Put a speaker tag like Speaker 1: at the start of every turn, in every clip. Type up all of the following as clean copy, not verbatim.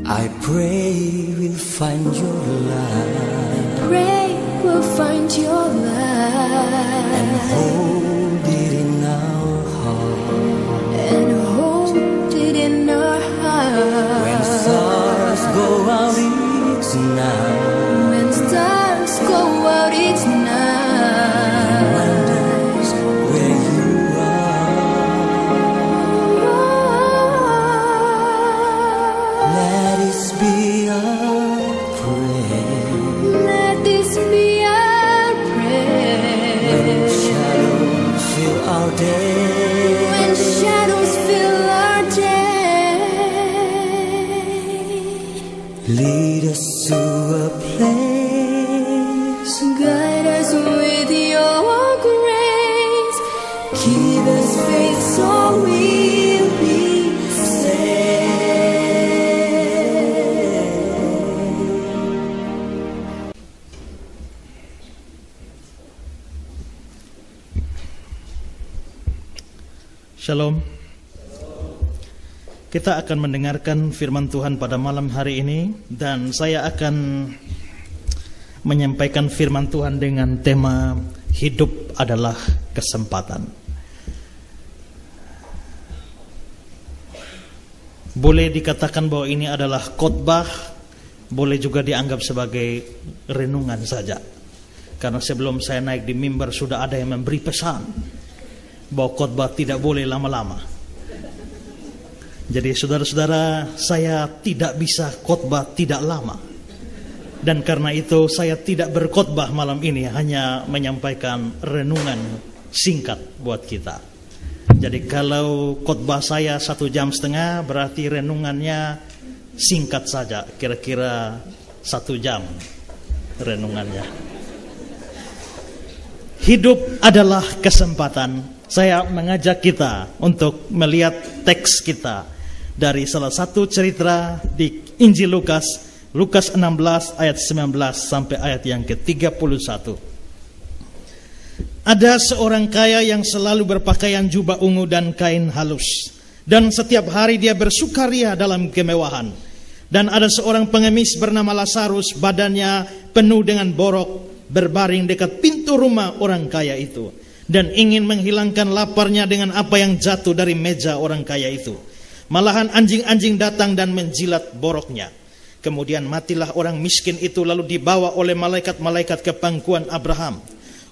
Speaker 1: I pray we'll find your light.
Speaker 2: Pray we'll find your light
Speaker 1: And hold it in our heart.
Speaker 2: and hold it in our heart.
Speaker 1: When stars go out each night,
Speaker 2: When stars go out each night,
Speaker 1: wonders where you are. Let this be our prayer.
Speaker 2: let this be our
Speaker 1: When
Speaker 2: prayer.
Speaker 1: shadows fill our day,
Speaker 2: When shadows fill our day,
Speaker 1: lead us to a place.
Speaker 2: guide us with your grace. Give us faith so we'll be saved.
Speaker 3: Shalom. Kita akan mendengarkan firman Tuhan pada malam hari ini, dan saya akan menyampaikan firman Tuhan dengan tema hidup adalah kesempatan. Boleh dikatakan bahwa ini adalah khotbah, boleh juga dianggap sebagai renungan saja. Karena sebelum saya naik di mimbar sudah ada yang memberi pesan bahwa khotbah tidak boleh lama-lama. Jadi saudara-saudara, saya tidak bisa khotbah tidak lama. Dan karena itu saya tidak berkhotbah malam ini, hanya menyampaikan renungan singkat buat kita. Jadi kalau khotbah saya 1,5 jam, berarti renungannya singkat saja, kira-kira 1 jam renungannya. Hidup adalah kesempatan. Saya mengajak kita untuk melihat teks kita dari salah satu cerita di Injil Lukas, Lukas 16 ayat 19 sampai ayat yang ke-31. Ada seorang kaya yang selalu berpakaian jubah ungu dan kain halus, dan setiap hari dia bersukaria dalam kemewahan. Dan ada seorang pengemis bernama Lazarus, badannya penuh dengan borok, berbaring dekat pintu rumah orang kaya itu, dan ingin menghilangkan laparnya dengan apa yang jatuh dari meja orang kaya itu. Malahan anjing-anjing datang dan menjilat boroknya. Kemudian matilah orang miskin itu, lalu dibawa oleh malaikat-malaikat ke pangkuan Abraham.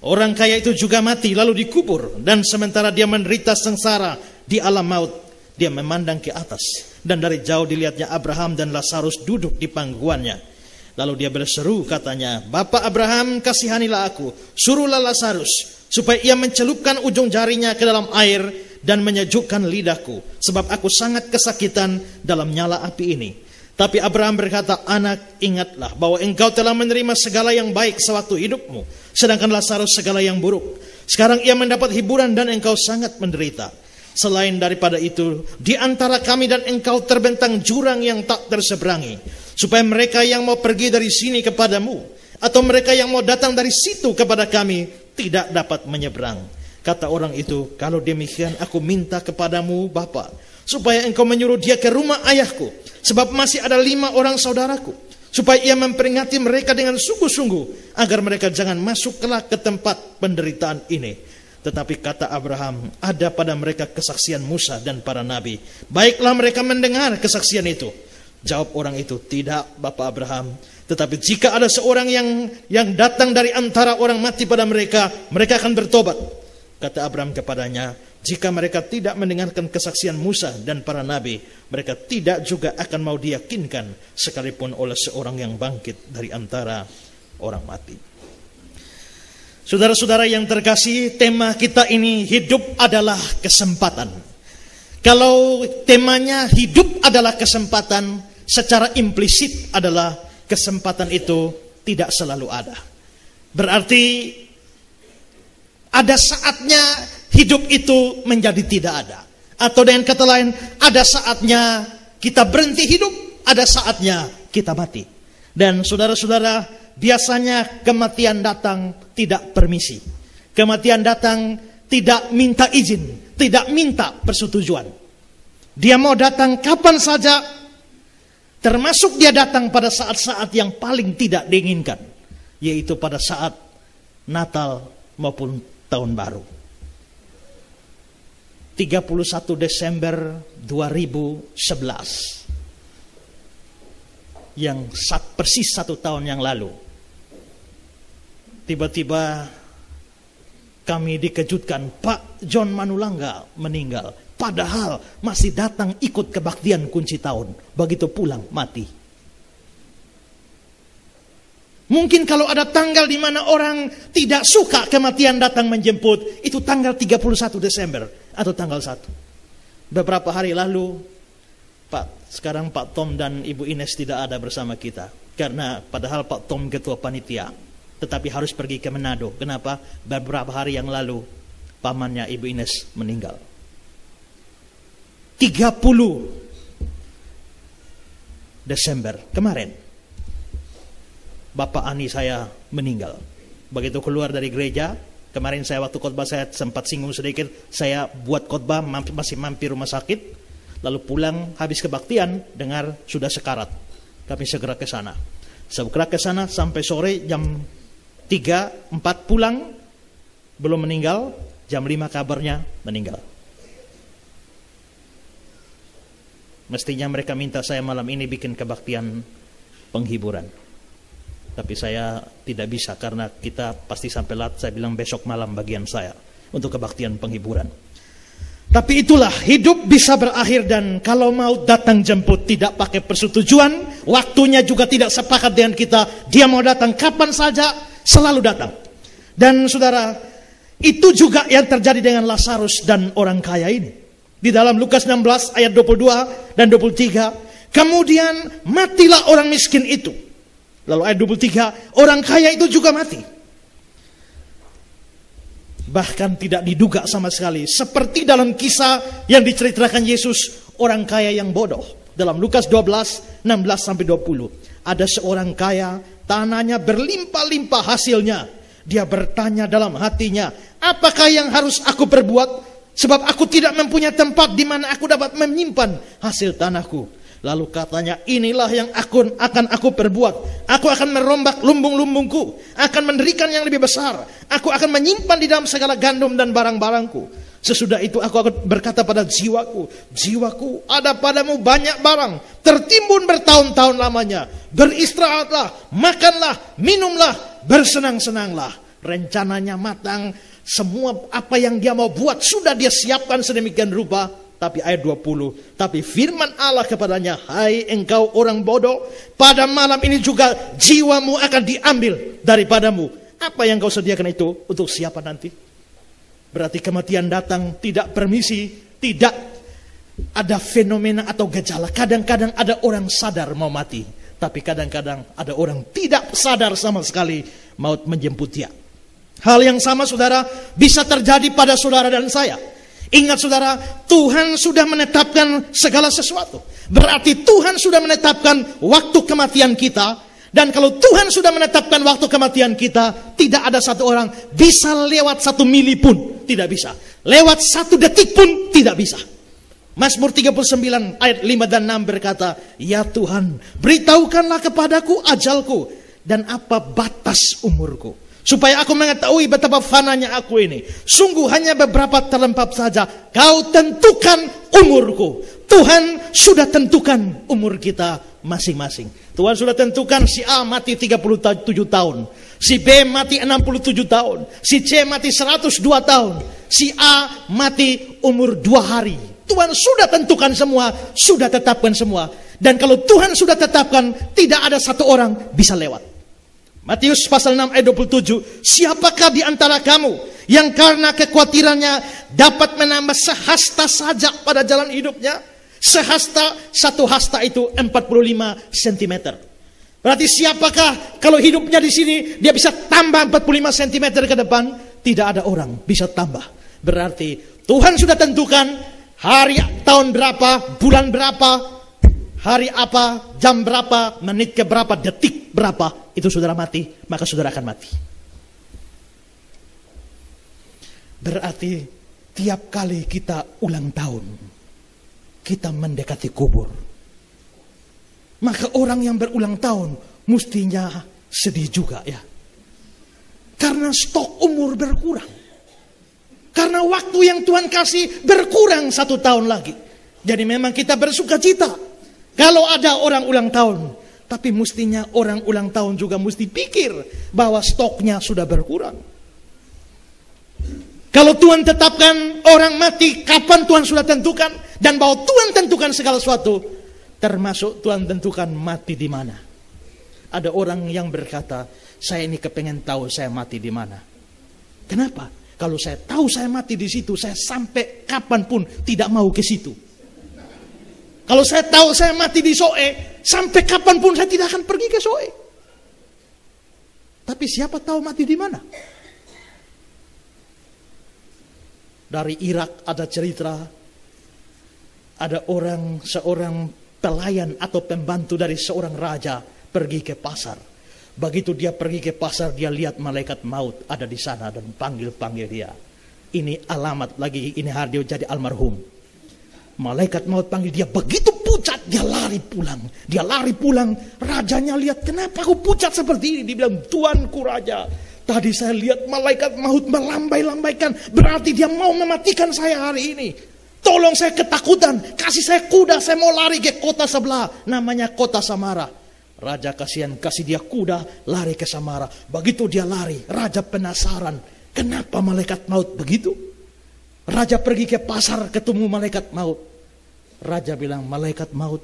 Speaker 3: Orang kaya itu juga mati lalu dikubur, dan sementara dia menderita sengsara di alam maut, dia memandang ke atas, dan dari jauh dilihatnya Abraham dan Lazarus duduk di pangkuannya. Lalu dia berseru, katanya, "Bapak Abraham, kasihanilah aku, suruhlah Lazarus supaya ia mencelupkan ujung jarinya ke dalam air dan menyejukkan lidahku, sebab aku sangat kesakitan dalam nyala api ini." Tapi Abraham berkata, "Anak, ingatlah bahwa engkau telah menerima segala yang baik sewaktu hidupmu, sedangkan Lazarus segala yang buruk. Sekarang ia mendapat hiburan dan engkau sangat menderita. Selain daripada itu, di antara kami dan engkau terbentang jurang yang tak terseberangi, supaya mereka yang mau pergi dari sini kepadamu, atau mereka yang mau datang dari situ kepada kami, tidak dapat menyeberang." Kata orang itu, "Kalau demikian aku minta kepadamu Bapa, supaya engkau menyuruh dia ke rumah ayahku, sebab masih ada 5 orang saudaraku, supaya ia memperingati mereka dengan sungguh-sungguh, agar mereka jangan masuk kelak ke tempat penderitaan ini." Tetapi kata Abraham, "Ada pada mereka kesaksian Musa dan para nabi. Baiklah mereka mendengar kesaksian itu." Jawab orang itu, "Tidak, Bapak Abraham. Tetapi jika ada seorang yang datang dari antara orang mati pada mereka, mereka akan bertobat." Kata Abraham kepadanya, "Jika mereka tidak mendengarkan kesaksian Musa dan para nabi, mereka tidak juga akan mau diyakinkan sekalipun oleh seorang yang bangkit dari antara orang mati." Saudara-saudara yang terkasih, tema kita ini hidup adalah kesempatan. Kalau temanya hidup adalah kesempatan, secara implisit adalah kesempatan itu tidak selalu ada. Berarti ada saatnya hidup itu menjadi tidak ada. Atau dengan kata lain, ada saatnya kita berhenti hidup, ada saatnya kita mati. Dan saudara-saudara, biasanya kematian datang tidak permisi. Kematian datang tidak minta izin, tidak minta persetujuan. Dia mau datang kapan saja, Termasuk dia datang pada saat-saat yang paling tidak diinginkan, yaitu pada saat Natal maupun Tahun Baru. 31 Desember 2011, yang persis 1 tahun yang lalu, tiba-tiba kami dikejutkan, Pak John Manulangga meninggal. Padahal masih datang ikut kebaktian kunci tahun. Begitu pulang, mati. Mungkin kalau ada tanggal di mana orang tidak suka kematian datang menjemput, itu tanggal 31 Desember atau tanggal 1. Beberapa hari lalu, sekarang Pak Tom dan Ibu Ines tidak ada bersama kita. Karena padahal Pak Tom ketua panitia, tetapi harus pergi ke Manado. Kenapa? Beberapa hari yang lalu, pamannya Ibu Ines meninggal. 30 Desember kemarin, Bapak Ani saya meninggal. Begitu keluar dari gereja, kemarin saya waktu khotbah saya sempat singgung sedikit, saya buat khotbah masih mampir rumah sakit, lalu pulang habis kebaktian, dengar sudah sekarat. Kami segera ke sana. Segera ke sana sampai sore jam 3-4 pulang, belum meninggal, jam 5 kabarnya meninggal. Mestinya mereka minta saya malam ini bikin kebaktian penghiburan. Tapi saya tidak bisa karena kita pasti sampai lat. Saya bilang besok malam bagian saya untuk kebaktian penghiburan. Tapi itulah, hidup bisa berakhir dan kalau mau datang jemput tidak pakai persetujuan, waktunya juga tidak sepakat dengan kita. Dia mau datang kapan saja, selalu datang. Dan saudara, itu juga yang terjadi dengan Lazarus dan orang kaya ini. Di dalam Lukas 16 ayat 22 dan 23, kemudian matilah orang miskin itu. Lalu ayat 23, orang kaya itu juga mati. Bahkan tidak diduga sama sekali. Seperti dalam kisah yang diceritakan Yesus, orang kaya yang bodoh. Dalam Lukas 12, 16-20. Ada seorang kaya, tanahnya berlimpah-limpah hasilnya. Dia bertanya dalam hatinya, apakah yang harus aku perbuat? Sebab aku tidak mempunyai tempat di mana aku dapat menyimpan hasil tanahku. Lalu katanya, inilah yang akan aku perbuat. Aku akan merombak lumbung-lumbungku, akan mendirikan yang lebih besar. Aku akan menyimpan di dalam segala gandum dan barang-barangku. Sesudah itu aku akan berkata pada jiwaku, jiwaku, ada padamu banyak barang, tertimbun bertahun-tahun lamanya. Beristirahatlah, makanlah, minumlah, bersenang-senanglah. Rencananya matang, semua apa yang dia mau buat sudah dia siapkan sedemikian rupa. Tapi ayat 20, tapi firman Allah kepadanya, hai engkau orang bodoh, pada malam ini juga jiwamu akan diambil daripadamu. Apa yang kau sediakan itu untuk siapa nanti? Berarti kematian datang tidak permisi, tidak ada fenomena atau gejala. Kadang-kadang ada orang sadar mau mati, tapi kadang-kadang ada orang tidak sadar sama sekali maut menjemput dia. Hal yang sama saudara bisa terjadi pada saudara dan saya. Ingat saudara, Tuhan sudah menetapkan segala sesuatu. Berarti Tuhan sudah menetapkan waktu kematian kita. Dan kalau Tuhan sudah menetapkan waktu kematian kita, tidak ada satu orang bisa lewat 1 mili pun. Tidak bisa. Lewat 1 detik pun tidak bisa. Mazmur 39 ayat 5 dan 6 berkata, ya Tuhan, beritahukanlah kepadaku ajalku dan apa batas umurku, supaya aku mengetahui betapa fananya aku ini. Sungguh hanya beberapa terlempap saja. Kau tentukan umurku. Tuhan sudah tentukan umur kita masing-masing. Tuhan sudah tentukan si A mati 37 tahun. Si B mati 67 tahun. Si C mati 102 tahun. Si A mati umur 2 hari. Tuhan sudah tentukan semua. Sudah tetapkan semua. Dan kalau Tuhan sudah tetapkan, tidak ada satu orang bisa lewat. Matius pasal 6 ayat 27. Siapakah di antara kamu yang karena kekhawatirannya dapat menambah sehasta saja pada jalan hidupnya? Sehasta, 1 hasta itu 45 cm. Berarti siapakah kalau hidupnya di sini dia bisa tambah 45 cm ke depan? Tidak ada orang bisa tambah. Berarti Tuhan sudah tentukan hari, tahun berapa, bulan berapa, hari apa, jam berapa, menit ke berapa, detik berapa, itu saudara mati, maka saudara akan mati. Berarti tiap kali kita ulang tahun, kita mendekati kubur, Maka orang yang berulang tahun mestinya sedih juga ya. Karena stok umur berkurang. Karena waktu yang Tuhan kasih berkurang 1 tahun lagi. Jadi memang kita bersuka cita kalau ada orang ulang tahun. Tapi mestinya orang ulang tahun juga mesti pikir bahwa stoknya sudah berkurang. Kalau Tuhan tetapkan orang mati kapan Tuhan sudah tentukan. Dan bahwa Tuhan tentukan segala sesuatu. Termasuk Tuhan tentukan mati di mana. Ada orang yang berkata, saya ini kepengen tahu saya mati di mana. Kenapa? Kalau saya tahu saya mati di situ, saya sampai kapanpun tidak mau ke situ. Kalau saya tahu saya mati di Soe, sampai kapanpun saya tidak akan pergi ke Soe. Tapi siapa tahu mati di mana? Dari Irak ada cerita, ada seorang pelayan atau pembantu dari seorang raja pergi ke pasar. Begitu dia pergi ke pasar, dia lihat malaikat maut ada di sana dan panggil-panggil dia. Ini alamat lagi, ini hari dia jadi almarhum. Malaikat maut panggil dia, begitu pucat dia lari pulang. Dia lari pulang, rajanya lihat, kenapa aku pucat seperti ini? Dia bilang, Tuanku raja, tadi saya lihat malaikat maut melambai-lambaikan, berarti dia mau mematikan saya hari ini. Tolong, saya ketakutan, kasih saya kuda, saya mau lari ke kota sebelah, namanya kota Samara. Raja kasihan, kasih dia kuda, lari ke Samara. Begitu dia lari, raja penasaran, kenapa malaikat maut begitu? Raja pergi ke pasar, ketemu malaikat maut. Raja bilang, malaikat maut,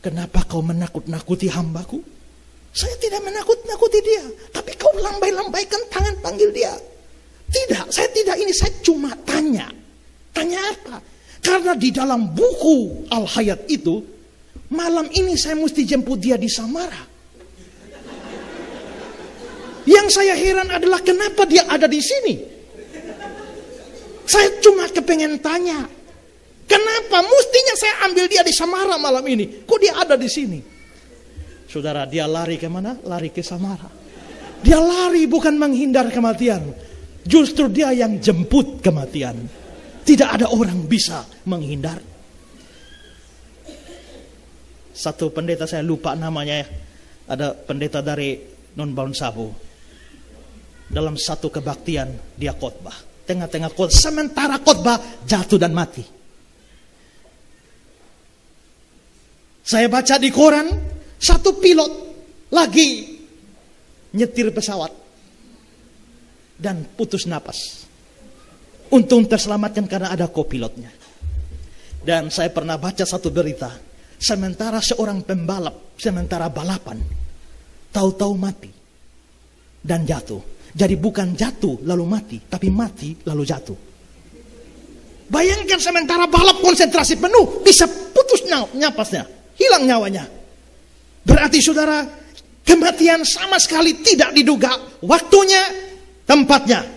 Speaker 3: kenapa kau menakut-nakuti hambaku? Saya tidak menakut-nakuti dia, tapi kau lambai-lambaikan tangan panggil dia. Tidak, saya tidak ini, saya cuma tanya. Tanya apa? Karena di dalam buku Al-Hayat itu, malam ini saya mesti jemput dia di Samara. Yang saya heran adalah kenapa dia ada di sini. Saya cuma kepengen tanya, kenapa mestinya saya ambil dia di Samara malam ini? Kok dia ada di sini? Saudara, dia lari kemana? Lari ke Samara. Dia lari bukan menghindar kematian. Justru dia yang jemput kematian. Tidak ada orang bisa menghindar. Satu pendeta, saya lupa namanya ya. Ada pendeta dari Non-Bound Sabu. Dalam satu kebaktian dia khotbah. Tengah-tengah khotbah, sementara khotbah jatuh dan mati. Saya baca di koran, satu pilot lagi nyetir pesawat dan putus napas. Untung terselamatkan karena ada kopilotnya. Dan saya pernah baca satu berita, sementara seorang pembalap, sementara balapan, tahu-tahu mati dan jatuh. Jadi bukan jatuh lalu mati, tapi mati lalu jatuh. Bayangkan sementara balap konsentrasi penuh, bisa putus napasnya, hilang nyawanya. Berarti saudara, kematian sama sekali tidak diduga, waktunya, tempatnya.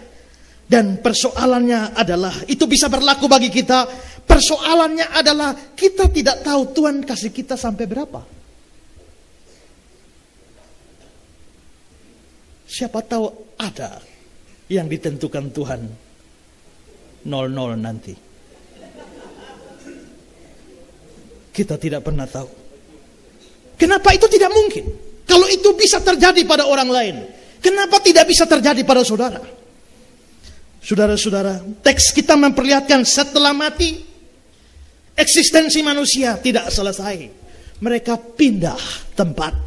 Speaker 3: Dan persoalannya adalah, itu bisa berlaku bagi kita, persoalannya adalah kita tidak tahu Tuhan kasih kita sampai berapa. Siapa tahu ada yang ditentukan Tuhan 00 nanti. Kita tidak pernah tahu. Kenapa itu tidak mungkin? Kalau itu bisa terjadi pada orang lain, kenapa tidak bisa terjadi pada saudara? Saudara-saudara, teks kita memperlihatkan setelah mati, eksistensi manusia tidak selesai. Mereka pindah tempat.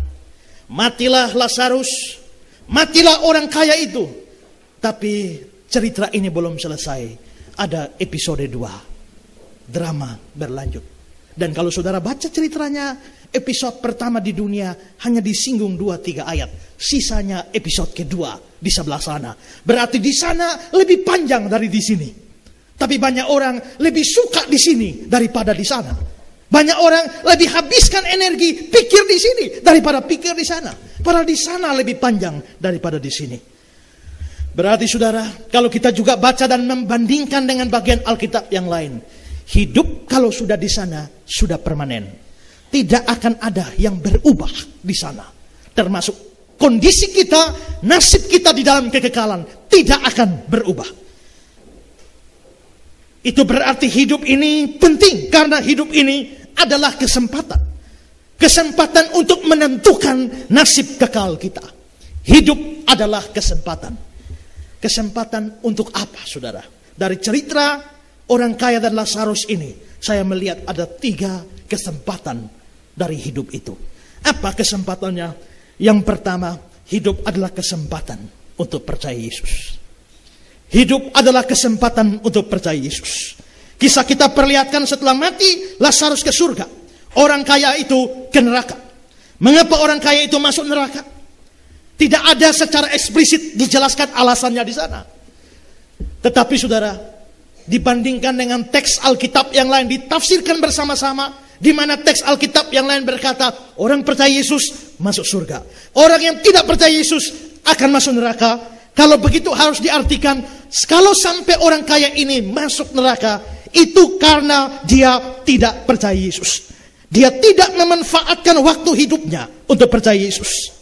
Speaker 3: Matilah Lazarus, matilah orang kaya itu. Tapi cerita ini belum selesai. Ada episode 2. Drama berlanjut. Dan kalau saudara baca ceritanya, episode pertama di dunia hanya disinggung 2-3 ayat. Sisanya episode kedua di sebelah sana. Berarti di sana lebih panjang dari di sini. Tapi banyak orang lebih suka di sini daripada di sana. Banyak orang lebih habiskan energi pikir di sini daripada pikir di sana. Padahal di sana lebih panjang daripada di sini. Berarti saudara, kalau kita juga baca dan membandingkan dengan bagian Alkitab yang lain, hidup kalau sudah di sana sudah permanen. Tidak akan ada yang berubah di sana. Termasuk kondisi kita, nasib kita di dalam kekekalan tidak akan berubah. Itu berarti hidup ini penting, karena hidup ini adalah kesempatan. Kesempatan untuk menentukan nasib kekal kita. Hidup adalah kesempatan. Kesempatan untuk apa, saudara? Dari cerita orang kaya dan Lazarus ini, saya melihat ada 3 kesempatan dari hidup itu. Apa kesempatannya? Yang pertama, hidup adalah kesempatan untuk percaya Yesus. Hidup adalah kesempatan untuk percaya Yesus. Kisah kita perlihatkan setelah mati, Lazarus ke surga. Orang kaya itu ke neraka. Mengapa orang kaya itu masuk neraka? Tidak ada secara eksplisit dijelaskan alasannya di sana. Tetapi saudara, dibandingkan dengan teks Alkitab yang lain ditafsirkan bersama-sama, di mana teks Alkitab yang lain berkata orang percaya Yesus masuk surga, orang yang tidak percaya Yesus akan masuk neraka. Kalau begitu harus diartikan, kalau sampai orang kaya ini masuk neraka, itu karena dia tidak percaya Yesus. Dia tidak memanfaatkan waktu hidupnya untuk percaya Yesus.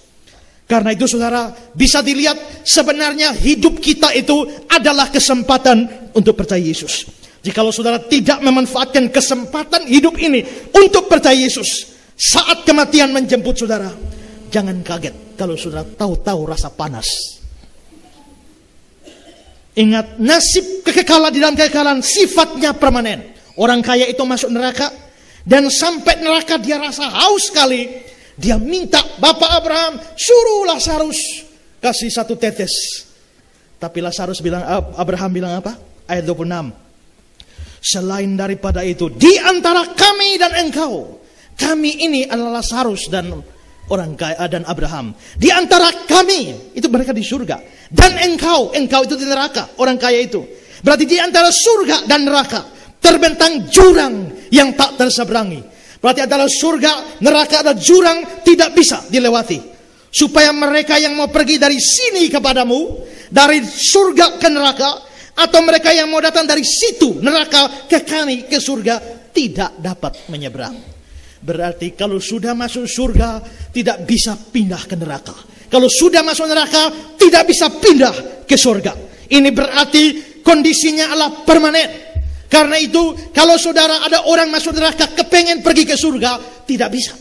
Speaker 3: Karena itu saudara, bisa dilihat sebenarnya hidup kita itu adalah kesempatan untuk percaya Yesus. Jikalau saudara tidak memanfaatkan kesempatan hidup ini untuk percaya Yesus, saat kematian menjemput saudara, jangan kaget kalau saudara tahu-tahu rasa panas. Ingat, nasib kekekalan di dalam kekekalan sifatnya permanen. Orang kaya itu masuk neraka, dan sampai neraka dia rasa haus sekali. Dia minta Bapak Abraham, suruh Lazarus kasih 1 tetes. Tapi Lazarus bilang, Abraham bilang apa? Ayat 26. Selain daripada itu, di antara kami dan engkau, kami ini adalah Lazarus dan orang kaya dan Abraham. Di antara kami, itu mereka di surga. Dan engkau itu di neraka, orang kaya itu. Berarti di antara surga dan neraka terbentang jurang yang tak terseberangi. Berarti adalah surga, neraka adalah jurang tidak bisa dilewati. Supaya mereka yang mau pergi dari sini kepadamu, dari surga ke neraka, atau mereka yang mau datang dari situ neraka ke kami ke surga, tidak dapat menyeberang. Berarti kalau sudah masuk surga tidak bisa pindah ke neraka. Kalau sudah masuk neraka tidak bisa pindah ke surga. Ini berarti kondisinya adalah permanen. Karena itu, kalau saudara ada orang masuk neraka kepengen pergi ke surga, tidak bisa.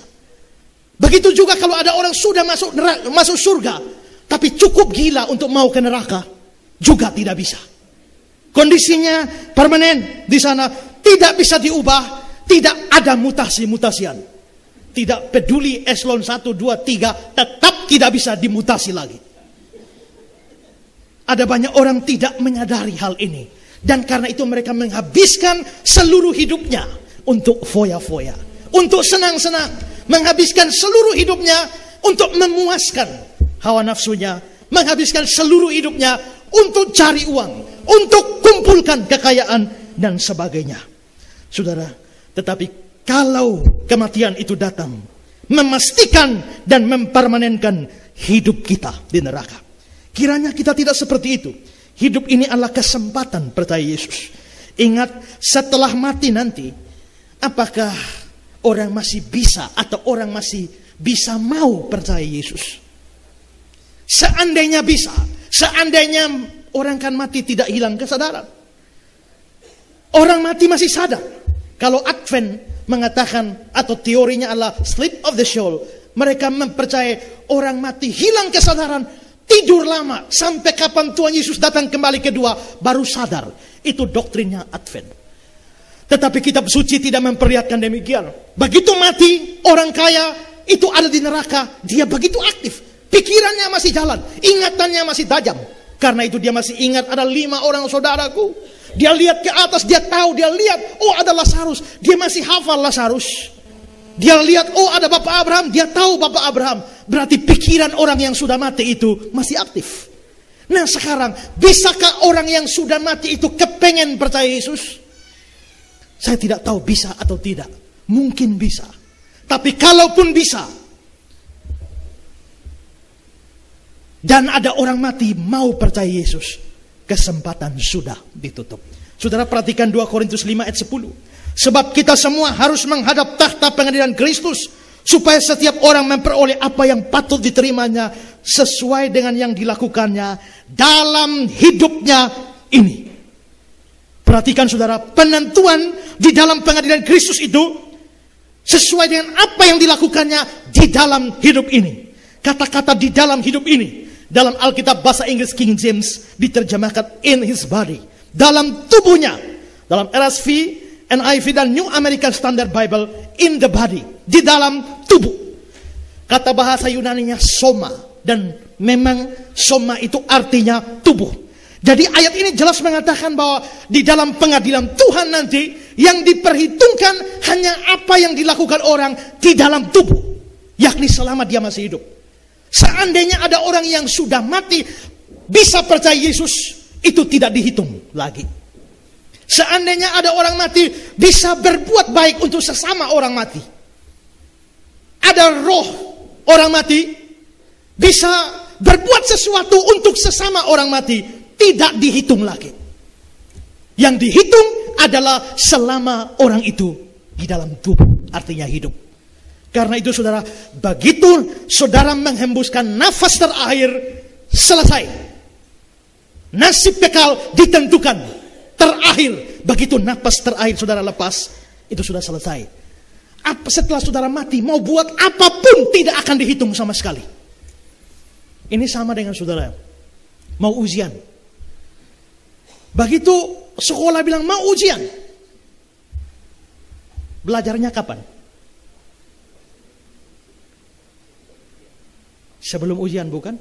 Speaker 3: Begitu juga kalau ada orang sudah masuk surga, tapi cukup gila untuk mau ke neraka, juga tidak bisa. Kondisinya permanen di sana, tidak bisa diubah, tidak ada mutasi-mutasian. Tidak peduli eselon 1, 2, 3, tetap tidak bisa dimutasi lagi. Ada banyak orang tidak menyadari hal ini. Dan karena itu mereka menghabiskan seluruh hidupnya untuk foya-foya, untuk senang-senang, menghabiskan seluruh hidupnya untuk memuaskan hawa nafsunya, menghabiskan seluruh hidupnya untuk cari uang, untuk kumpulkan kekayaan dan sebagainya. Saudara, tetapi kalau kematian itu datang, memastikan dan mempermanenkan hidup kita di neraka. Kiranya kita tidak seperti itu. Hidup ini adalah kesempatan percaya Yesus. Ingat, setelah mati nanti, apakah orang masih bisa atau orang masih bisa mau percaya Yesus? Seandainya bisa, seandainya orang kan mati tidak hilang kesadaran. Orang mati masih sadar. Kalau Advent mengatakan atau teorinya adalah sleep of the soul, mereka mempercayai orang mati hilang kesadaran, tidur lama, sampai kapan Tuhan Yesus datang kembali kedua, baru sadar. Itu doktrinnya Advent. Tetapi kitab suci tidak memperlihatkan demikian. Begitu mati, orang kaya itu ada di neraka, dia begitu aktif. Pikirannya masih jalan, ingatannya masih tajam. Karena itu dia masih ingat ada 5 orang saudaraku. Dia lihat ke atas, dia tahu, dia lihat, oh ada Lazarus. Dia masih hafal Lazarus. Dia lihat, oh ada Bapak Abraham, dia tahu Bapak Abraham. Berarti pikiran orang yang sudah mati itu masih aktif. Nah sekarang, bisakah orang yang sudah mati itu kepengen percaya Yesus? Saya tidak tahu bisa atau tidak. Mungkin bisa. Tapi kalaupun bisa, dan ada orang mati mau percaya Yesus, kesempatan sudah ditutup. Saudara perhatikan 2 Korintus 5 ayat 10. Sebab kita semua harus menghadap takhta pengadilan Kristus, supaya setiap orang memperoleh apa yang patut diterimanya sesuai dengan yang dilakukannya dalam hidupnya ini. Perhatikan saudara, penentuan di dalam pengadilan Kristus itu sesuai dengan apa yang dilakukannya di dalam hidup ini. Kata-kata di dalam hidup ini dalam Alkitab bahasa Inggris King James diterjemahkan in his body, dalam tubuhnya. Dalam RSV, NIV dan New American Standard Bible, in the body, di dalam tubuh. Kata bahasa Yunaninya soma, dan memang soma itu artinya tubuh. Jadi ayat ini jelas mengatakan bahwa di dalam pengadilan Tuhan nanti yang diperhitungkan hanya apa yang dilakukan orang di dalam tubuh, yakni selama dia masih hidup. Seandainya ada orang yang sudah mati bisa percaya Yesus, itu tidak dihitung lagi. Seandainya ada orang mati bisa berbuat baik untuk sesama orang mati. Ada roh orang mati bisa berbuat sesuatu untuk sesama orang mati, tidak dihitung lagi. Yang dihitung adalah selama orang itu di dalam tubuh, artinya hidup. Karena itu saudara, begitu saudara menghembuskan nafas terakhir, selesai. Nasib kekal ditentukan terakhir. Begitu nafas terakhir saudara lepas, itu sudah selesai. Setelah saudara mati, mau buat apapun tidak akan dihitung sama sekali. Ini sama dengan saudara mau ujian. Begitu sekolah bilang mau ujian, belajarnya kapan? Sebelum ujian, bukan?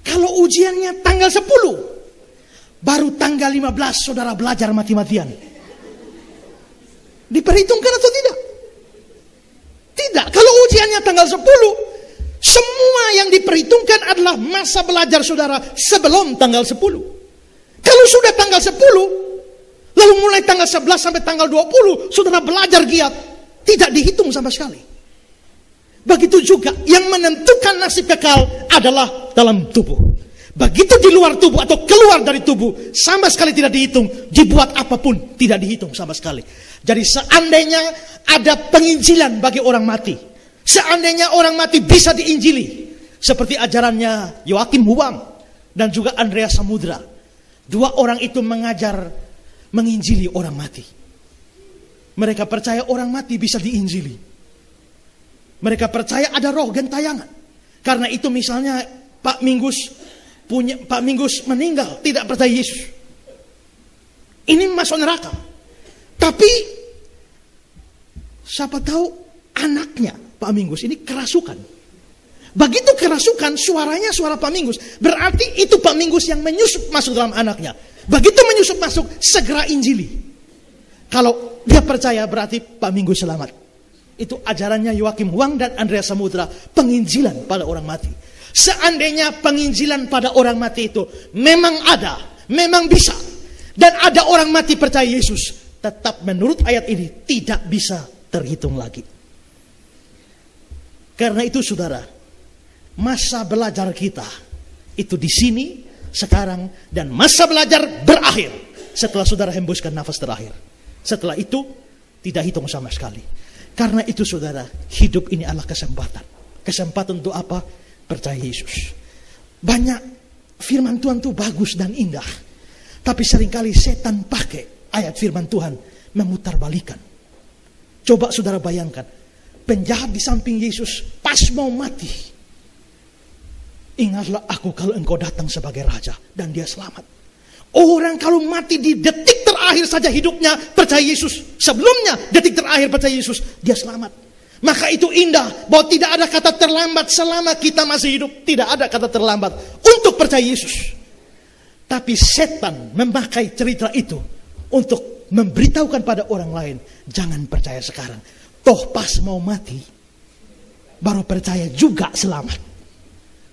Speaker 3: Kalau ujiannya tanggal 10, baru tanggal 15 saudara belajar mati-matian. Diperhitungkan atau tidak? Tidak. Kalau ujiannya tanggal 10, semua yang diperhitungkan adalah masa belajar saudara sebelum tanggal 10. Kalau sudah tanggal 10, lalu mulai tanggal 11 sampai tanggal 20, saudara belajar giat, tidak dihitung sama sekali. Begitu juga yang menentukan nasib kekal adalah dalam tubuh. Begitu di luar tubuh atau keluar dari tubuh, sama sekali tidak dihitung. Dibuat apapun tidak dihitung sama sekali. Jadi seandainya ada penginjilan bagi orang mati, seandainya orang mati bisa diinjili, seperti ajarannya Joachim Huang dan juga Andreas Samudra, dua orang itu mengajar menginjili orang mati. Mereka percaya orang mati bisa diinjili. Mereka percaya ada roh gentayangan. Karena itu misalnya Pak Mingus meninggal, tidak percaya Yesus, ini masuk neraka. Tapi siapa tahu anaknya Pak Mingus ini kerasukan. Begitu kerasukan, suaranya suara Pak Mingus, berarti itu Pak Mingus yang menyusup masuk dalam anaknya. Begitu menyusup masuk, segera injili. Kalau dia percaya berarti Pak Mingus selamat. Itu ajarannya Joachim Huang dan Andreas Samudra, penginjilan pada orang mati. Seandainya penginjilan pada orang mati itu memang ada, memang bisa, dan ada orang mati percaya Yesus, tetap menurut ayat ini tidak bisa terhitung lagi. Karena itu saudara, masa belajar kita itu di sini, sekarang, dan masa belajar berakhir setelah saudara hembuskan nafas terakhir. Setelah itu tidak hitung sama sekali. Karena itu saudara, hidup ini adalah kesempatan. Kesempatan untuk apa? Percaya Yesus. Banyak firman Tuhan itu bagus dan indah, tapi seringkali setan pakai ayat firman Tuhan memutarbalikan. Coba saudara bayangkan, penjahat di samping Yesus pas mau mati, ingatlah aku kalau engkau datang sebagai raja, dan dia selamat. Orang kalau mati di detik terakhir saja hidupnya percaya Yesus, sebelumnya detik terakhir percaya Yesus, dia selamat. Maka itu indah bahwa tidak ada kata terlambat selama kita masih hidup. Tidak ada kata terlambat untuk percaya Yesus. Tapi setan memakai cerita itu untuk memberitahukan pada orang lain, jangan percaya sekarang, toh pas mau mati baru percaya juga selamat.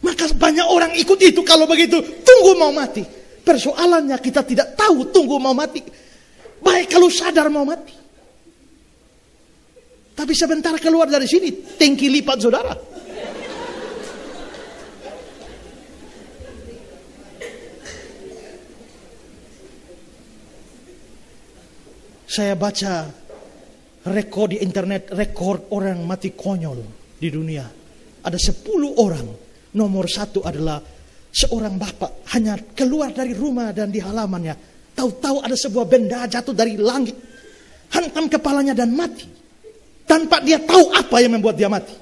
Speaker 3: Maka banyak orang ikut itu. Kalau begitu tunggu mau mati. Persoalannya kita tidak tahu tunggu mau mati. Baik kalau sadar mau mati, tapi sebentar keluar dari sini tangki lipat saudara. Saya baca rekor di internet, rekor orang mati konyol di dunia. Ada 10 orang. Nomor 1 adalah seorang bapak hanya keluar dari rumah dan di halamannya, tahu-tahu ada sebuah benda jatuh dari langit. hantam kepalanya dan mati. Tanpa dia tahu apa yang membuat dia mati.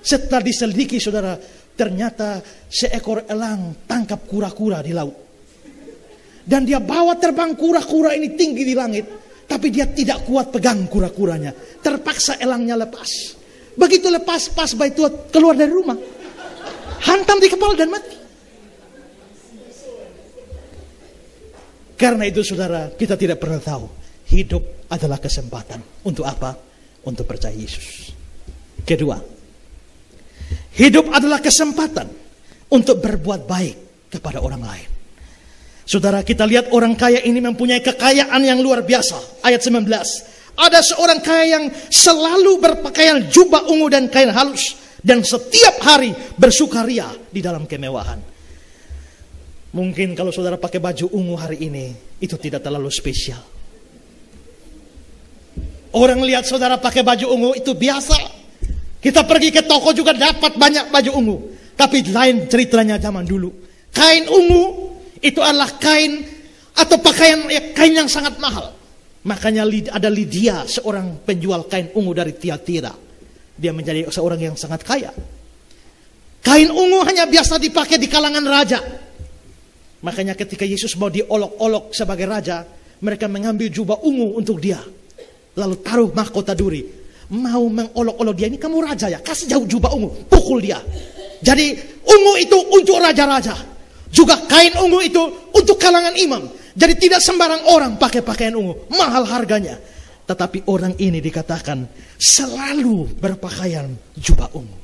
Speaker 3: Setelah diselidiki saudara, ternyata seekor elang tangkap kura-kura di laut. Dan dia bawa terbang kura-kura ini tinggi di langit. Tapi dia tidak kuat pegang kura-kuranya. Terpaksa elangnya lepas. Begitu lepas, pas bayi tua keluar dari rumah, hantam di kepala dan mati. Karena itu saudara, kita tidak pernah tahu. Hidup adalah kesempatan. Untuk apa? Untuk percaya Yesus. Kedua, hidup adalah kesempatan untuk berbuat baik kepada orang lain. Saudara, kita lihat orang kaya ini mempunyai kekayaan yang luar biasa. Ayat 19. Ada seorang kaya yang selalu berpakaian jubah ungu dan kain halus. Dan setiap hari bersukaria di dalam kemewahan. Mungkin kalau saudara pakai baju ungu hari ini, itu tidak terlalu spesial. Orang lihat saudara pakai baju ungu itu biasa. Kita pergi ke toko juga dapat banyak baju ungu. Tapi lain ceritanya zaman dulu. Kain ungu itu adalah kain atau pakaian kain yang sangat mahal. Makanya ada Lydia, seorang penjual kain ungu dari Tiatira. Dia menjadi seorang yang sangat kaya. Kain ungu hanya biasa dipakai di kalangan raja. Makanya ketika Yesus mau diolok-olok sebagai raja, mereka mengambil jubah ungu untuk dia. Lalu taruh mahkota duri. Mau mengolok-olok dia, ini kamu raja ya, kasih jauh jubah ungu, pukul dia. Jadi ungu itu untuk raja-raja. Juga kain ungu itu untuk kalangan imam. Jadi tidak sembarang orang pakai pakaian ungu, mahal harganya. Tetapi orang ini dikatakan selalu berpakaian jubah ungu.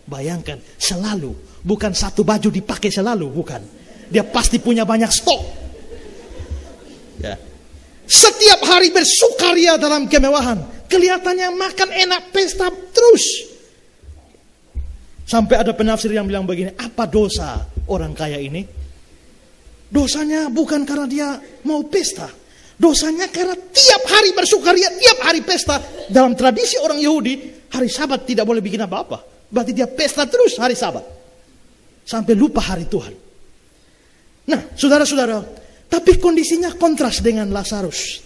Speaker 3: Bayangkan, selalu. Bukan satu baju dipakai selalu, bukan. Dia pasti punya banyak stok. Ya. Setiap hari bersukaria dalam kemewahan. Kelihatannya makan enak, pesta terus. Sampai ada penafsir yang bilang begini, apa dosa orang kaya ini? Dosanya bukan karena dia mau pesta. Dosanya karena tiap hari bersukaria, tiap hari pesta. Dalam tradisi orang Yahudi, hari Sabat tidak boleh bikin apa-apa. Berarti dia pesta terus hari Sabat. Sampai lupa hari Tuhan. Nah, saudara-saudara, tapi kondisinya kontras dengan Lazarus.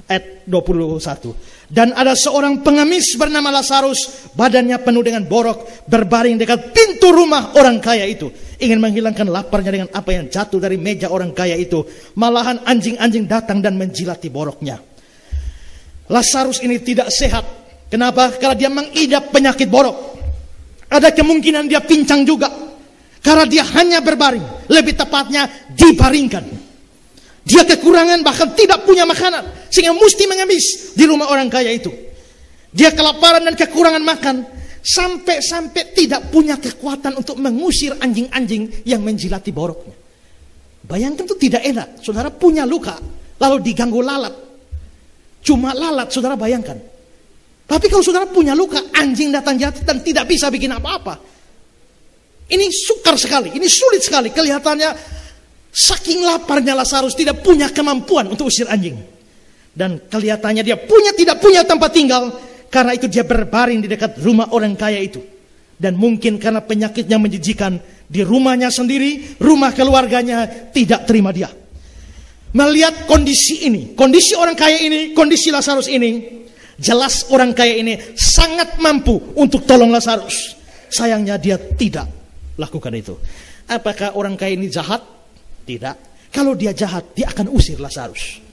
Speaker 3: Ayat 21. Dan ada seorang pengemis bernama Lazarus, badannya penuh dengan borok, berbaring dekat pintu rumah orang kaya itu. Ingin menghilangkan laparnya dengan apa yang jatuh dari meja orang kaya itu. Malahan anjing-anjing datang dan menjilati boroknya. Lazarus ini tidak sehat. Kenapa? Karena dia mengidap penyakit borok. Ada kemungkinan dia pincang juga. Karena dia hanya berbaring. Lebih tepatnya dibaringkan. Dia kekurangan bahkan tidak punya makanan. Sehingga mesti mengemis di rumah orang kaya itu. Dia kelaparan dan kekurangan makan. Sampai-sampai tidak punya kekuatan untuk mengusir anjing-anjing yang menjilati boroknya. Bayangkan itu tidak enak. Saudara punya luka, lalu diganggu lalat. Cuma lalat, saudara bayangkan. Tapi kalau saudara punya luka, anjing datang jatuh dan tidak bisa bikin apa-apa. Ini sukar sekali, ini sulit sekali. Kelihatannya saking laparnya Lazarus tidak punya kemampuan untuk usir anjing. Dan kelihatannya dia tidak punya tempat tinggal. Karena itu dia berbaring di dekat rumah orang kaya itu. Dan mungkin karena penyakitnya menjijikan, di rumahnya sendiri, rumah keluarganya tidak terima dia. Melihat kondisi ini, kondisi orang kaya ini, kondisi Lazarus ini, jelas orang kaya ini sangat mampu untuk tolong Lazarus. Sayangnya dia tidak lakukan itu. Apakah orang kaya ini jahat? Tidak. Kalau dia jahat, dia akan usir Lazarus.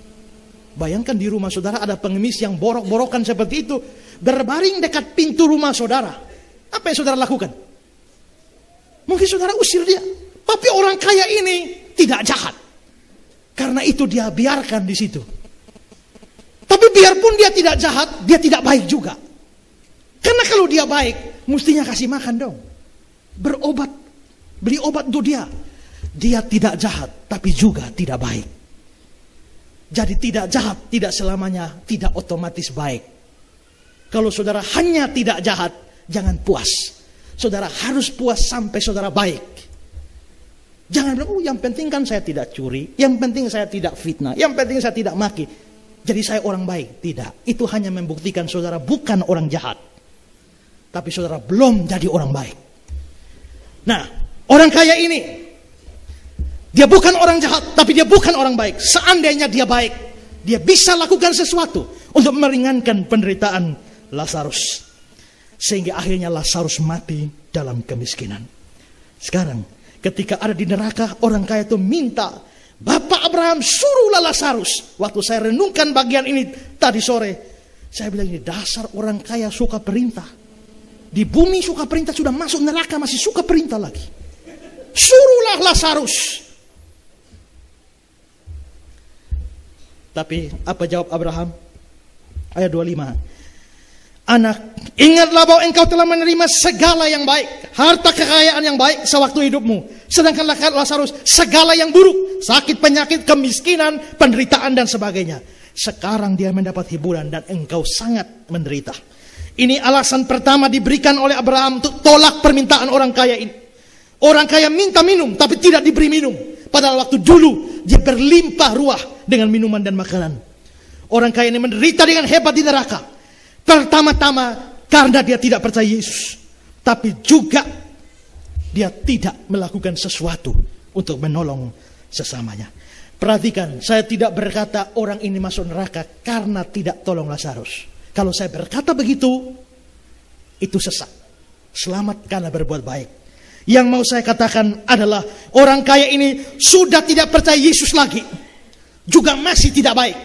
Speaker 3: Bayangkan di rumah saudara ada pengemis yang borok-borokan seperti itu, berbaring dekat pintu rumah saudara. Apa yang saudara lakukan? Mungkin saudara usir dia. Tapi orang kaya ini tidak jahat. Karena itu dia biarkan di situ. Tapi biarpun dia tidak jahat, dia tidak baik juga. Karena kalau dia baik, mestinya kasih makan dong. Berobat, beli obat untuk dia. Dia tidak jahat, tapi juga tidak baik. Jadi tidak jahat, tidak selamanya, tidak otomatis baik. Kalau saudara hanya tidak jahat, jangan puas. Saudara harus puas sampai saudara baik. Jangan bilang, yang penting kan saya tidak curi, yang penting saya tidak fitnah, yang penting saya tidak maki. Jadi saya orang baik. Tidak, itu hanya membuktikan saudara bukan orang jahat. Tapi saudara belum jadi orang baik. Nah, orang kaya ini, dia bukan orang jahat, tapi dia bukan orang baik. Seandainya dia baik, dia bisa lakukan sesuatu untuk meringankan penderitaan Lazarus. Sehingga akhirnya Lazarus mati dalam kemiskinan. Sekarang ketika ada di neraka, orang kaya itu minta, Bapak Abraham, suruhlah Lazarus. Waktu saya renungkan bagian ini tadi sore, saya bilang, ini dasar orang kaya suka perintah. Di bumi suka perintah, sudah masuk neraka masih suka perintah lagi. Suruhlah Lazarus. Tapi apa jawab Abraham? Ayat 25. Anak, ingatlah bahwa engkau telah menerima segala yang baik, harta kekayaan yang baik sewaktu hidupmu. Sedangkan Lazarus segala yang buruk, sakit, penyakit, kemiskinan, penderitaan dan sebagainya. Sekarang dia mendapat hiburan dan engkau sangat menderita. Ini alasan pertama diberikan oleh Abraham untuk tolak permintaan orang kaya ini. Orang kaya minta minum tapi tidak diberi minum. Padahal waktu dulu dia berlimpah ruah dengan minuman dan makanan. Orang kaya ini menderita dengan hebat di neraka. Pertama-tama karena dia tidak percaya Yesus, tapi juga dia tidak melakukan sesuatu untuk menolong sesamanya. Perhatikan, saya tidak berkata orang ini masuk neraka karena tidak tolong Lazarus. Kalau saya berkata begitu, itu sesat. Selamat karena berbuat baik. Yang mau saya katakan adalah orang kaya ini sudah tidak percaya Yesus lagi, juga masih tidak baik.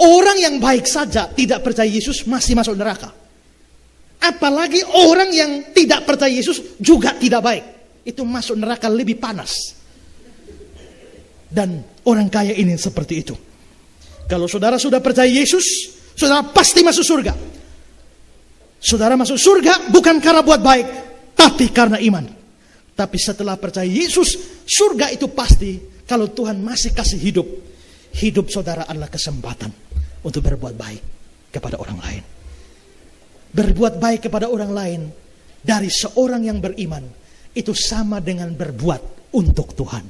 Speaker 3: Orang yang baik saja tidak percaya Yesus masih masuk neraka. Apalagi orang yang tidak percaya Yesus juga tidak baik. Itu masuk neraka lebih panas. Dan orang kaya ini seperti itu. Kalau saudara sudah percaya Yesus, saudara pasti masuk surga. Saudara masuk surga bukan karena buat baik, tapi karena iman. Tapi setelah percaya Yesus, surga itu pasti kalau Tuhan masih kasih hidup. Hidup saudara adalah kesempatan untuk berbuat baik kepada orang lain. Berbuat baik kepada orang lain dari seorang yang beriman itu sama dengan berbuat untuk Tuhan.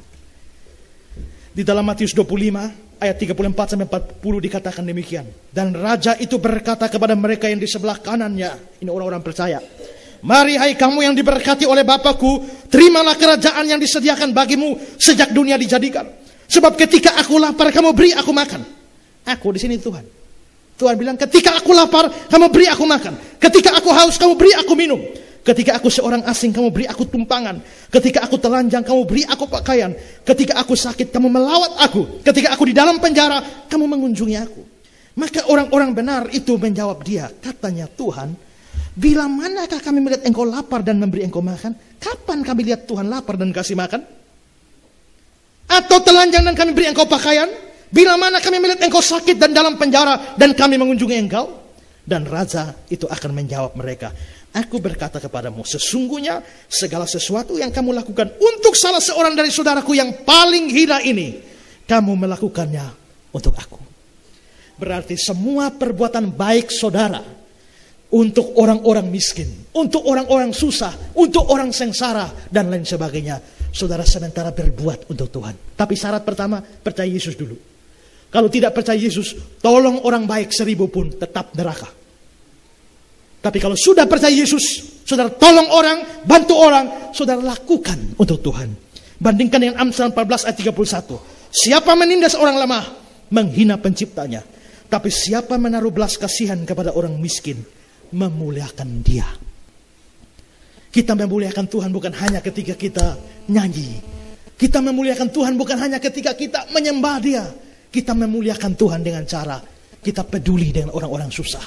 Speaker 3: Di dalam Matius 25 ayat 34 sampai 40 dikatakan demikian. Dan raja itu berkata kepada mereka yang di sebelah kanannya, ini orang-orang percaya, mari hai kamu yang diberkati oleh Bapakku, terimalah kerajaan yang disediakan bagimu sejak dunia dijadikan. Sebab ketika aku lapar, kamu beri aku makan. Aku di sini Tuhan. Tuhan bilang, ketika aku lapar, kamu beri aku makan. Ketika aku haus, kamu beri aku minum. Ketika aku seorang asing, kamu beri aku tumpangan. Ketika aku telanjang, kamu beri aku pakaian. Ketika aku sakit, kamu melawat aku. Ketika aku di dalam penjara, kamu mengunjungi aku. Maka orang-orang benar itu menjawab dia, katanya Tuhan, bila manakah kami melihat engkau lapar dan memberi engkau makan? Kapan kami lihat Tuhan lapar dan kasih makan? Atau telanjang dan kami beri engkau pakaian? Bila mana kami melihat engkau sakit dan dalam penjara dan kami mengunjungi engkau? Dan raja itu akan menjawab mereka, aku berkata kepadamu, sesungguhnya segala sesuatu yang kamu lakukan untuk salah seorang dari saudaraku yang paling hina ini, kamu melakukannya untuk aku. Berarti semua perbuatan baik saudara untuk orang-orang miskin, untuk orang-orang susah, untuk orang sengsara dan lain sebagainya, saudara sementara berbuat untuk Tuhan. Tapi syarat pertama, percaya Yesus dulu. Kalau tidak percaya Yesus, tolong orang baik 1000 pun tetap neraka. Tapi kalau sudah percaya Yesus, saudara tolong orang, bantu orang, saudara lakukan untuk Tuhan. Bandingkan dengan Amsal 14 ayat 31. Siapa menindas orang lemah, menghina penciptanya. Tapi siapa menaruh belas kasihan kepada orang miskin, memuliakan dia. Kita memuliakan Tuhan bukan hanya ketika kita nyanyi. Kita memuliakan Tuhan bukan hanya ketika kita menyembah dia. Kita memuliakan Tuhan dengan cara kita peduli dengan orang-orang susah.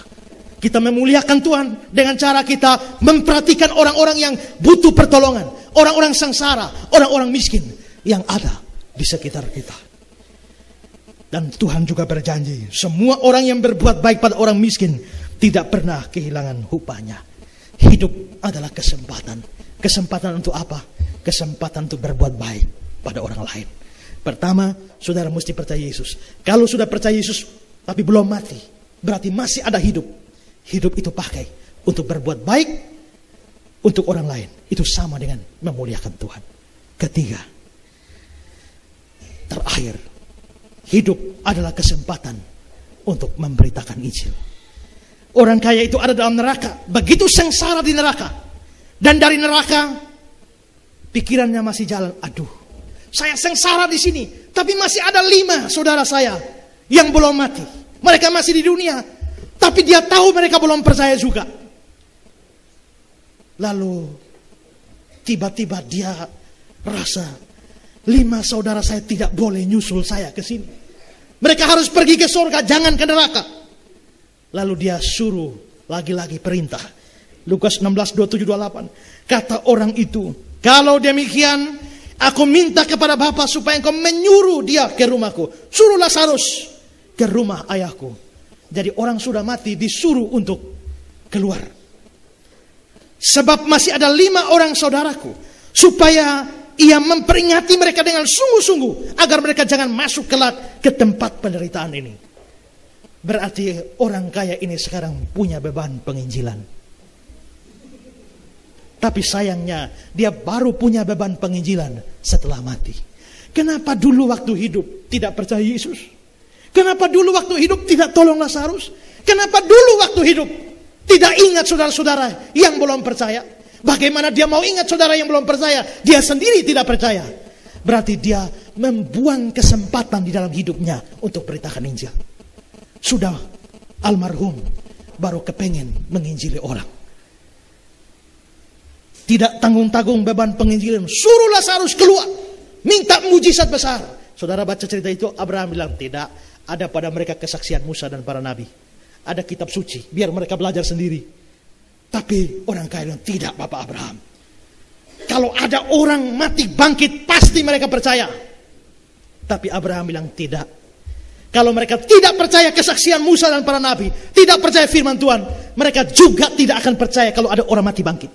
Speaker 3: Kita memuliakan Tuhan dengan cara kita memperhatikan orang-orang yang butuh pertolongan. Orang-orang sengsara, orang-orang miskin yang ada di sekitar kita. Dan Tuhan juga berjanji, semua orang yang berbuat baik pada orang miskin tidak pernah kehilangan upahnya. Hidup adalah kesempatan. Kesempatan untuk apa? Kesempatan untuk berbuat baik pada orang lain. Pertama, saudara mesti percaya Yesus. Kalau sudah percaya Yesus tapi belum mati, berarti masih ada hidup. Hidup itu pakai untuk berbuat baik untuk orang lain. Itu sama dengan memuliakan Tuhan. Ketiga, terakhir, hidup adalah kesempatan untuk memberitakan Injil. Orang kaya itu ada dalam neraka, begitu sengsara di neraka. Dan dari neraka, pikirannya masih jalan, aduh, saya sengsara di sini, tapi masih ada 5 saudara saya yang belum mati. Mereka masih di dunia. Tapi dia tahu mereka belum percaya juga. Lalu tiba-tiba dia rasa 5 saudara saya tidak boleh nyusul saya ke sini. Mereka harus pergi ke surga, jangan ke neraka. Lalu dia suruh lagi-lagi perintah. Lukas 16, 27, 28. Kata orang itu, kalau demikian aku minta kepada Bapa supaya engkau menyuruh dia ke rumahku. Suruh Lazarus ke rumah ayahku. Jadi orang sudah mati disuruh untuk keluar. Sebab masih ada 5 orang saudaraku. Supaya ia memperingati mereka dengan sungguh-sungguh. Agar mereka jangan masuk kelak ke tempat penderitaan ini. Berarti orang kaya ini sekarang punya beban penginjilan. Tapi sayangnya dia baru punya beban penginjilan setelah mati. Kenapa dulu waktu hidup tidak percaya Yesus? Kenapa dulu waktu hidup tidak tolong Lazarus? Kenapa dulu waktu hidup tidak ingat saudara-saudara yang belum percaya? Bagaimana dia mau ingat saudara yang belum percaya? Dia sendiri tidak percaya. Berarti dia membuang kesempatan di dalam hidupnya untuk beritakan Injil. Sudah almarhum baru kepengen menginjili orang. Tidak tanggung-tanggung beban penginjilan. Suruh Lazarus keluar. Minta mujizat besar. Saudara baca cerita itu, Abraham bilang tidak. Ada pada mereka kesaksian Musa dan para nabi. Ada kitab suci. Biar mereka belajar sendiri. Tapi orang kaya bilang, tidak Bapak Abraham. Kalau ada orang mati bangkit, pasti mereka percaya. Tapi Abraham bilang tidak. Kalau mereka tidak percaya kesaksian Musa dan para nabi, tidak percaya firman Tuhan, mereka juga tidak akan percaya kalau ada orang mati bangkit.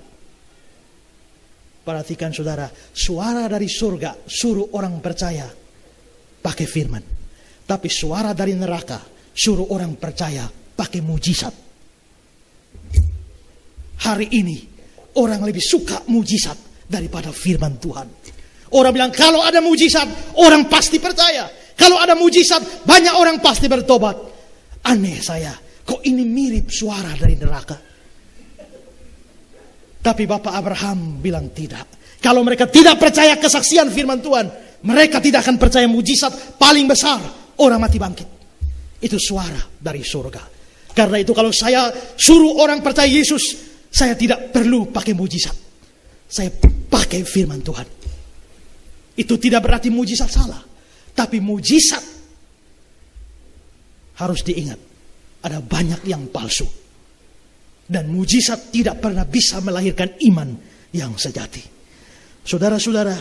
Speaker 3: Perhatikan saudara, suara dari surga suruh orang percaya pakai firman. Tapi suara dari neraka suruh orang percaya pakai mujizat. Hari ini orang lebih suka mujizat daripada firman Tuhan. Orang bilang kalau ada mujizat orang pasti percaya. Kalau ada mujizat banyak orang pasti bertobat. Aneh saya, kok ini mirip suara dari neraka. Tapi Bapak Abraham bilang tidak. Kalau mereka tidak percaya kesaksian firman Tuhan, mereka tidak akan percaya mujizat paling besar, orang mati bangkit. Itu suara dari surga. Karena itu kalau saya suruh orang percaya Yesus, saya tidak perlu pakai mujizat. Saya pakai firman Tuhan. Itu tidak berarti mujizat salah. Tapi mujizat harus diingat. Ada banyak yang palsu. Dan mujizat tidak pernah bisa melahirkan iman yang sejati. Saudara-saudara,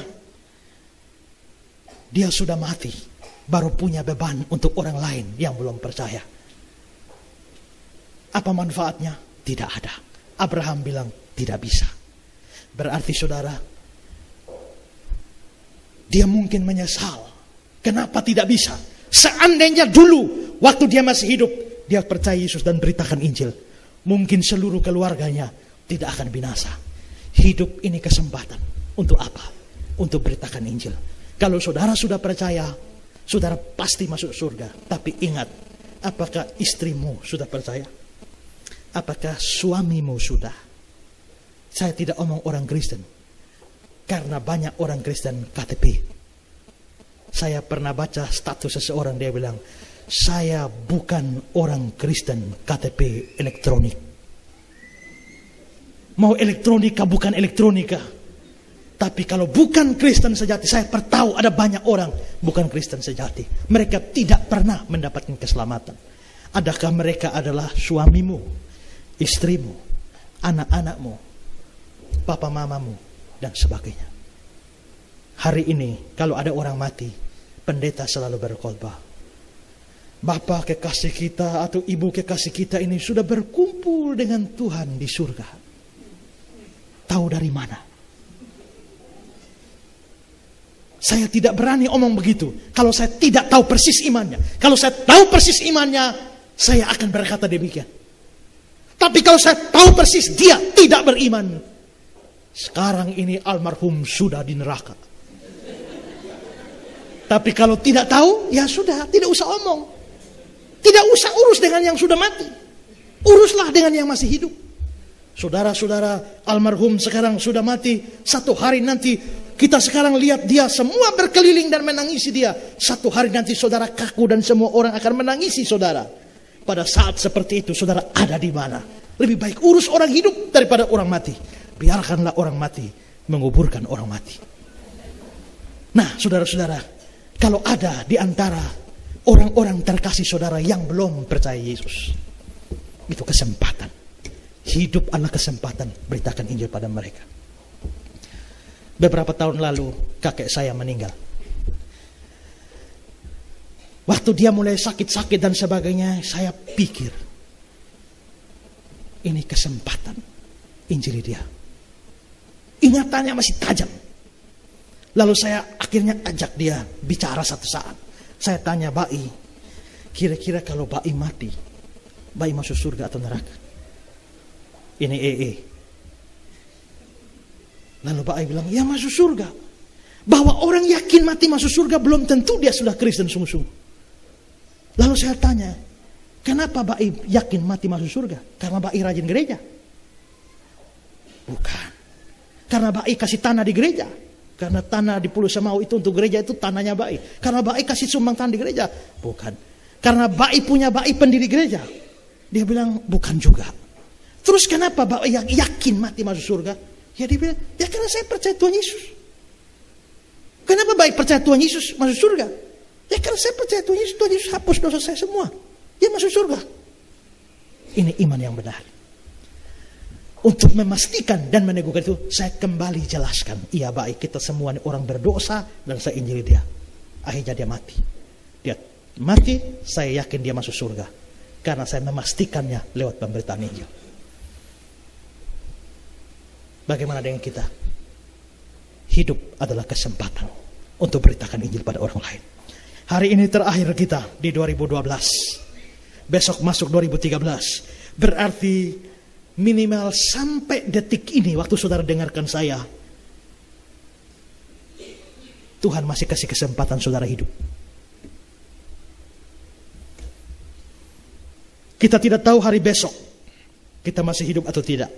Speaker 3: dia sudah mati, baru punya beban untuk orang lain yang belum percaya. Apa manfaatnya? Tidak ada. Abraham bilang tidak bisa. Berarti saudara, dia mungkin menyesal. Kenapa tidak bisa? Seandainya dulu waktu dia masih hidup, dia percaya Yesus dan beritakan Injil, mungkin seluruh keluarganya tidak akan binasa. Hidup ini kesempatan. Untuk apa? Untuk beritakan Injil. Kalau saudara sudah percaya, saudara pasti masuk surga. Tapi ingat, apakah istrimu sudah percaya? Apakah suamimu sudah? Saya tidak omong orang Kristen. Karena banyak orang Kristen KTP. Saya pernah baca status seseorang, dia bilang, saya bukan orang Kristen KTP elektronik. Mau elektronika bukan elektronika. Tapi kalau bukan Kristen sejati, saya tahu ada banyak orang bukan Kristen sejati. Mereka tidak pernah mendapatkan keselamatan. Adakah mereka adalah suamimu, istrimu, anak-anakmu, papa mamamu, dan sebagainya. Hari ini kalau ada orang mati, pendeta selalu berkhotbah. Bapak kekasih kita atau ibu kekasih kita ini sudah berkumpul dengan Tuhan di surga. Tahu dari mana? Saya tidak berani omong begitu kalau saya tidak tahu persis imannya. Kalau saya tahu persis imannya, saya akan berkata demikian. Tapi kalau saya tahu persis dia tidak beriman, sekarang ini almarhum sudah di neraka. Tapi kalau tidak tahu, ya sudah, tidak usah omong. Tidak usah urus dengan yang sudah mati. Uruslah dengan yang masih hidup. Saudara-saudara, almarhum sekarang sudah mati. Satu hari nanti kita sekarang lihat dia semua berkeliling dan menangisi dia. Satu hari nanti saudara kaku dan semua orang akan menangisi saudara. pada saat seperti itu saudara ada di mana? Lebih baik urus orang hidup daripada orang mati. Biarkanlah orang mati menguburkan orang mati. Nah, saudara-saudara, kalau ada di antara orang-orang terkasih saudara yang belum percaya Yesus, itu kesempatan. Hidup adalah kesempatan, beritakan Injil pada mereka. Beberapa tahun lalu kakek saya meninggal. Waktu dia mulai sakit-sakit dan sebagainya, saya pikir ini kesempatan Injili dia. Ingatannya masih tajam. Lalu saya akhirnya ajak dia bicara satu saat. Saya tanya Bai, kira-kira kalau Bai mati, Bai masuk surga atau neraka? Ini EE. Lalu Bai bilang, ya masuk surga. Bahwa orang yakin mati masuk surga belum tentu dia sudah Kristen sungguh-sungguh. Lalu saya tanya, kenapa Bai yakin mati masuk surga? Karena Bai rajin gereja? Bukan. Karena Bai kasih tanah di gereja. Karena tanah di Pulau Semau itu untuk gereja itu tanahnya Bai. Karena Bai kasih sumbang tanah di gereja. Bukan. Karena Bai punya Bai pendiri gereja. Dia bilang bukan juga. Terus kenapa Bai yakin mati masuk surga? Ya dia bilang, ya karena saya percaya Tuhan Yesus. Kenapa Bai percaya Tuhan Yesus masuk surga? Ya karena saya percaya Tuhan Yesus hapus dosa saya semua. Dia masuk surga. Ini iman yang benar. Untuk memastikan dan meneguhkan itu, saya kembali jelaskan. Iya baik, kita semua ini orang berdosa dan saya injili dia. Akhirnya dia mati. Dia mati, saya yakin dia masuk surga. Karena saya memastikannya lewat pemberitaan Injil. Bagaimana dengan kita? Hidup adalah kesempatan untuk beritakan Injil pada orang lain. Hari ini terakhir kita di 2012. Besok masuk 2013. Berarti minimal sampai detik ini waktu saudara dengarkan saya, Tuhan masih kasih kesempatan saudara hidup. Kita tidak tahu hari besok kita masih hidup atau tidak.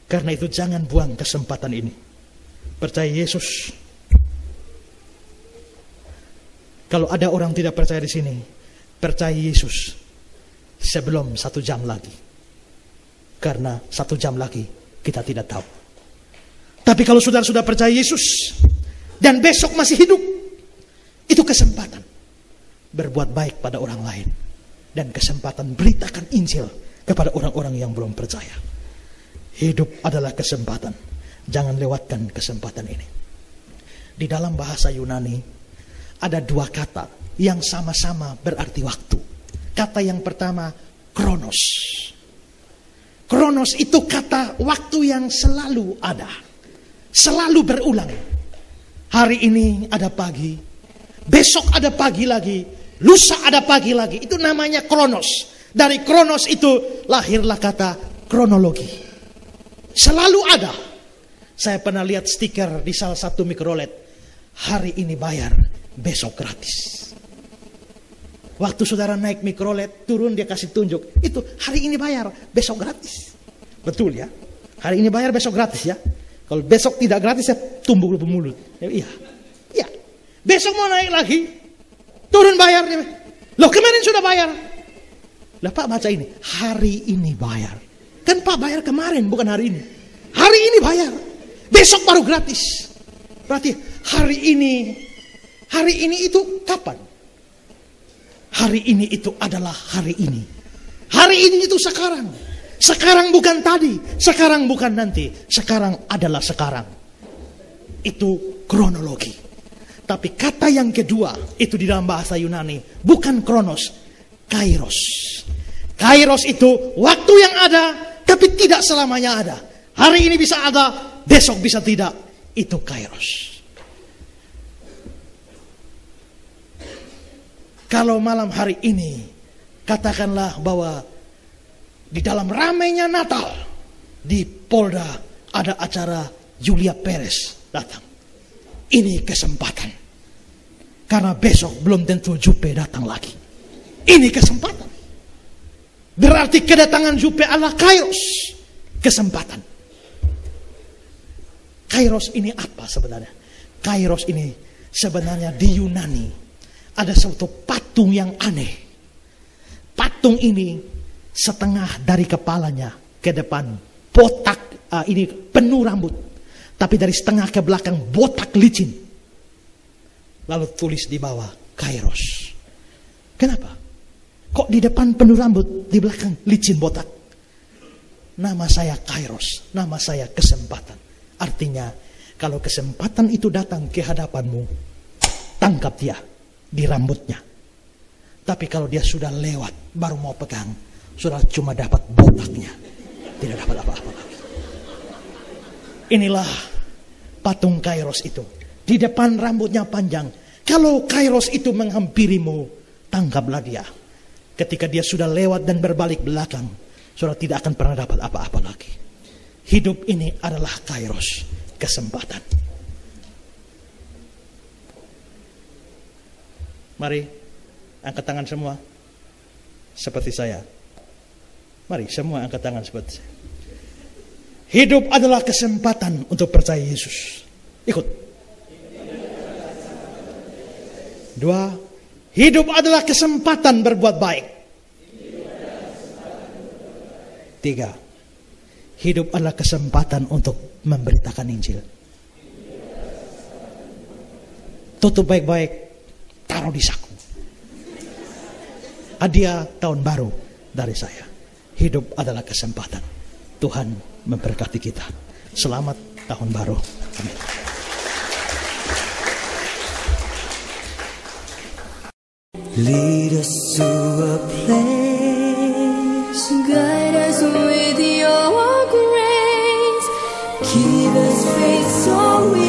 Speaker 3: Karena itu jangan buang kesempatan ini. Percaya Yesus. Kalau ada orang tidak percaya di sini, percaya Yesus sebelum 1 jam lagi. Karena 1 jam lagi kita tidak tahu. Tapi kalau saudara sudah percaya Yesus dan besok masih hidup, itu kesempatan berbuat baik pada orang lain dan kesempatan beritakan Injil kepada orang-orang yang belum percaya. Hidup adalah kesempatan. Jangan lewatkan kesempatan ini. Di dalam bahasa Yunani ada 2 kata yang sama-sama berarti waktu. Kata yang pertama kronos. Kronos itu kata waktu yang selalu ada. Selalu berulang. Hari ini ada pagi. Besok ada pagi lagi. Lusa ada pagi lagi. Itu namanya kronos. Dari kronos itu lahirlah kata kronologi. Selalu ada. Saya pernah lihat stiker di salah satu mikrolet. Hari ini bayar, besok gratis. Waktu saudara naik mikrolet, turun dia kasih tunjuk. Itu hari ini bayar, besok gratis. Betul ya? Hari ini bayar, besok gratis ya. Kalau besok tidak gratis, ya tumbuk lu mulut. Ya, iya. Iya. Besok mau naik lagi, turun bayar. Loh kemarin sudah bayar. Lah Pak baca ini, hari ini bayar. Kan Pak bayar kemarin, bukan hari ini. Hari ini bayar, besok baru gratis. Berarti hari ini itu kapan? Hari ini itu adalah hari ini. Hari ini itu sekarang. Sekarang bukan tadi. Sekarang bukan nanti. Sekarang adalah sekarang. Itu kronologi. Tapi kata yang kedua itu di dalam bahasa Yunani bukan kronos, kairos. Kairos itu waktu yang ada tapi tidak selamanya ada. Hari ini bisa ada, besok bisa tidak. Itu kairos. Kalau malam hari ini, katakanlah bahwa di dalam ramainya Natal, di Polda ada acara Julia Perez datang. Ini kesempatan. Karena besok belum tentu Jupe datang lagi. Ini kesempatan. Berarti kedatangan Jupe adalah kairos. Kesempatan. Kairos ini apa sebenarnya? Kairos ini sebenarnya di Yunani ada suatu patung yang aneh. patung ini setengah dari kepalanya ke depan botak, ini penuh rambut, tapi dari setengah ke belakang botak licin. Lalu tulis di bawah Kairos. Kenapa? Kok di depan penuh rambut, di belakang licin botak? Nama saya Kairos, nama saya kesempatan. Artinya, kalau kesempatan itu datang ke hadapanmu, tangkap dia di rambutnya. Tapi kalau dia sudah lewat, baru mau pegang, sudah cuma dapat botaknya, tidak dapat apa-apa lagi. Inilah patung Kairos itu. Di depan rambutnya panjang. Kalau Kairos itu menghampirimu, tangkaplah dia. Ketika dia sudah lewat dan berbalik belakang, saudara tidak akan pernah dapat apa-apa lagi. Hidup ini adalah Kairos, kesempatan. Mari, angkat tangan semua. Seperti saya. Mari, semua angkat tangan seperti saya. Hidup adalah kesempatan untuk percaya Yesus. Ikut. 2. Hidup adalah kesempatan berbuat baik. 3. Hidup adalah kesempatan untuk memberitakan Injil. Tutup baik-baik, taruh di saku. Hadiah tahun baru dari saya. Hidup adalah kesempatan. Tuhan memberkati kita. Selamat tahun baru. Amin.
Speaker 1: Lead us to a place,
Speaker 2: Guide us with your grace. Give us faith so we